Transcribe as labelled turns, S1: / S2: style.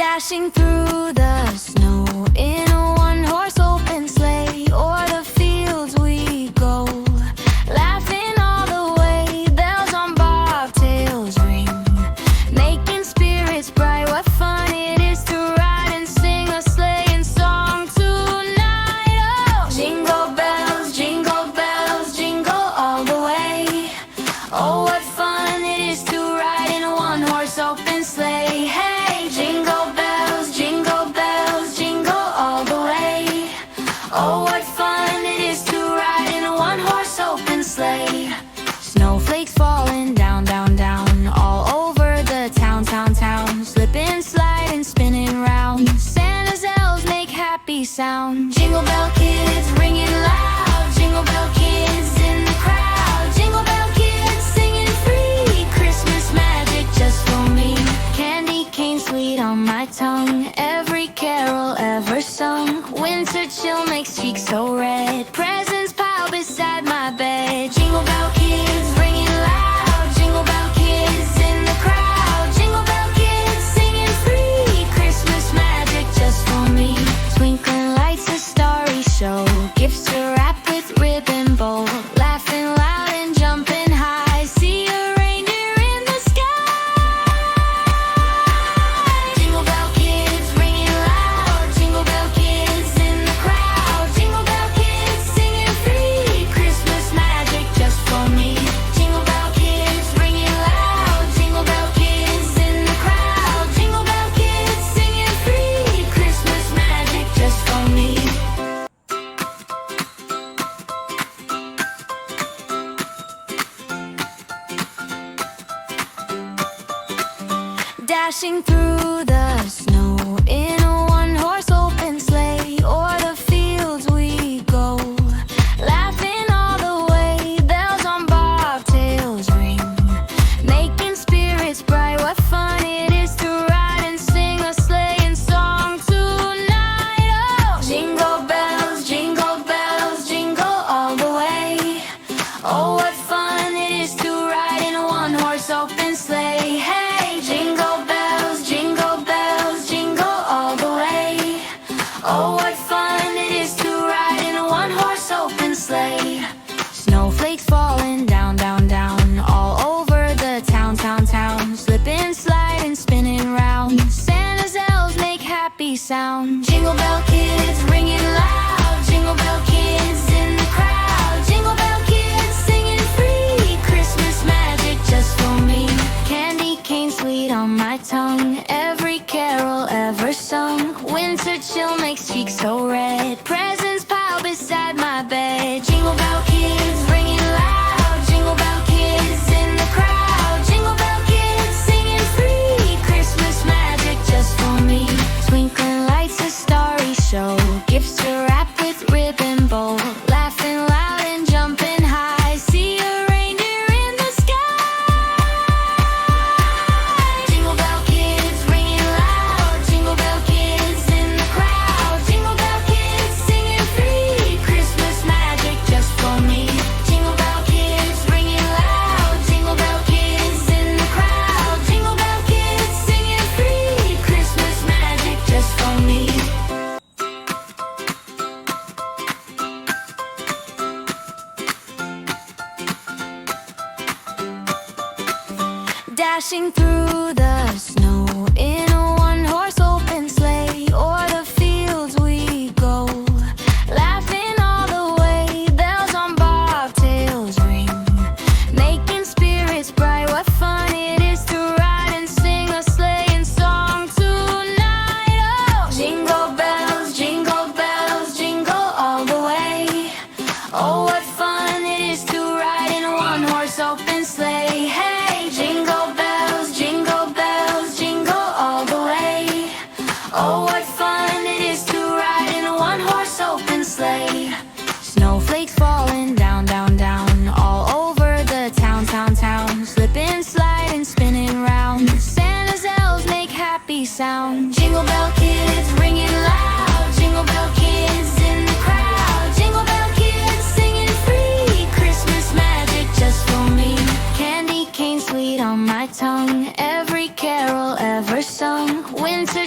S1: Dashing through the snow in a one-horse open sleigh, o'er the fields we go, laughing all the way. Bells on bobtails ring, making spirits bright. What fun it is to ride and sing a sleighing song tonight. Oh, jingle bells, jingle all the way. Oh, what fun it is to ride in a one-horse open sleigh. Hey, jingle bells, jingle all the way. Oh, what fun it is to ride in a one-horse open sleigh. Snowflakes falling down, down, down, all over the town, town, town. Slipping, sliding, spinning round. Santa's elves make happy sound. Jingle bell kids ringing loud. Jingle bell kids in the crowd. Jingle bell kids singing free. Christmas magic just for me. Candy cane sweet on my tongue. Every carol ever sung. Winter chill makes cheeks so red. Presents piled beside my bed. Jingle bell kids ringing loud. Jingle bell kids in the crowd. Jingle bell kids singing free. Christmas magic just for me. Twinkling lights, a starry show. Gifts to wrap with ribbon bow. Laughing loud and jumping high. See a reindeer in the sky. Jingle bell kids ringing loud. Jingle bell kids in the crowd. Jingle bell kids singing free. Christmas magic just for me. Jingle bell kids ringing loud. Jingle bell kids in the crowd. Jingle bell kids singing free. Christmas magic just for me. Dashing through the snow in a one-horse open sleigh, o'er the fields we go, laughing all the way. Bells on bobtails ring, making spirits bright. What fun it is to ride and sing a sleighing song tonight. Oh, jingle bells, jingle all the way. Oh, what fun it is to ride in a one-horse open sleigh. Hey, jingle bells, jingle all the way. Oh, what fun it is to ride in a one-horse open sleigh. Snowflakes falling down, down, down, all over the town, town, town. Slipping, sliding, spinning round. Santa's elves make happy sound. Jingle bell kids ringing loud. Jingle bell kids in the crowd. Jingle bell kids singing free. Christmas magic just for me. Candy cane sweet on my tongue. Every carol ever sung. Winter chill makes cheeks so red. Presents piled beside my bed. Jingle bell kids ringing loud. Jingle bell kids in the crowd. Jingle bell kids singing free. Christmas magic just for me. Twinkling lights, a starry show. Gifts to wrap with ribbon bow. Laughing loud and jumping high. See a reindeer in the sky. Jingle bell kids ringing loud. Jingle bell kids in the crowd. Jingle bell kids singing free. Christmas magic just for me. Jingle bell kids ringing loud. Jingle bell kids in the crowd. Jingle bell kids singing free. Christmas magic just for me. Dashing through the snow in a one-horse open sleigh, o'er the fields we go, laughing all the way. Bells on bobtails ring, making spirits bright. What fun it is to ride and sing a sleighing song tonight. Oh, jingle bells, jingle all the way. Oh, what fun it is to ride in a one-horse open sleigh. Hey, jingle bells, jingle all the way. Oh, what fun it is to ride in a one-horse open sleigh. Snowflakes falling down, down, down, all over the town, town, town. Slipping, sliding, spinning round. Santa's elves make happy sound. Jingle bell kids ringing loud. Jingle bell kids in the crowd. Jingle bell kids singing free. Christmas magic just for me. Candy cane sweet on my tongue. Every carol ever sung. Winter